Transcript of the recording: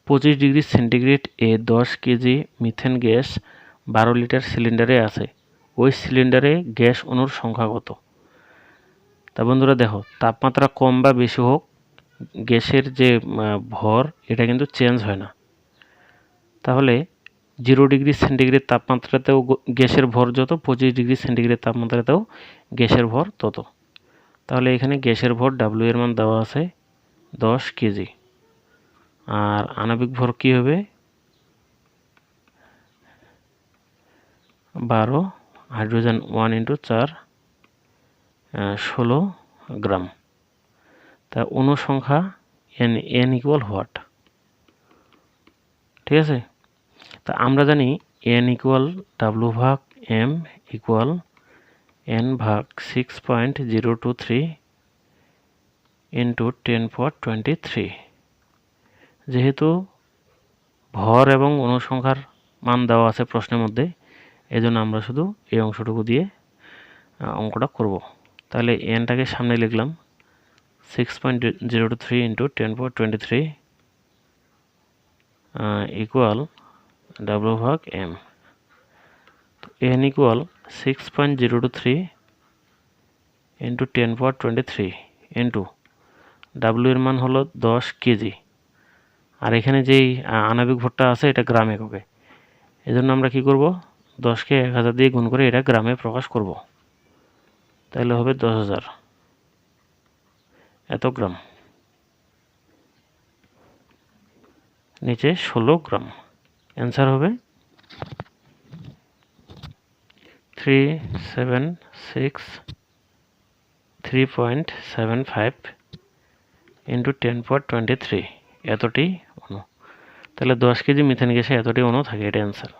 25 degree centigrade এ 10 KG methane gas 12 litre সিলিন্ডারে আছে, ওই সিলিন্ডারে gas অণুর সংখ্যা কত? তা বন্ধুরা দেখো, তাপমাত্রা কম বা বেশি হোক, গ্যাসের যে ভর এটা কিন্তু চেঞ্জ হয় না। তাহলে 0 ডিগ্রি সেন্টিগ্রেড তাপমাত্রাতেও গ্যাসের ভর যত, 25 ডিগ্রি সেন্টিগ্রেড তাপমাত্রাতেও গ্যাসের ভর তত। তাহলে এখানে গ্যাসের ভর ডাব্লিউ এর মান দেওয়া আছে 10 কেজি। আর আণবিক ভর কি হবে? 12, হাইড্রোজেন 1 × 4 16 গ্রাম। তা অণু সংখ্যা n ইকুয়াল হোয়াট? ঠিক আছে, তা আমরা জানি n equal W/m equal n/6.023 × 10⁻23। যেহেতু ভর এবং অণু সংখ্যার মান দেওয়া আছে প্রশ্নের মধ্যে, এজন্য আমরা শুধু এই অংশটুকু দিয়ে অঙ্কটা করব। তাহলে এনটাকে সামনে লিখলাম 6.023 × 10⁻23 equal W/m। n equal 6.023 × 10⁻23 into W এর মান হলো 10 কেজি। আর এখানে যেই আণবিক ভরটা আছে এটা গ্রাম এককে, এজন্য আমরা কি করব, 10কে 1000 দিয়ে গুণ করে এটা গ্রামে প্রকাশ করব। তাহলে হবে 10,000 এত গ্রাম, নিচে 16 গ্রাম। অ্যান্সার হবে 3.75 × 10⁻23 এতটি অণু। তাহলে 10 কেজি মিথেন গ্যাসে এতটি অণু থাকে, এটা অ্যান্সার।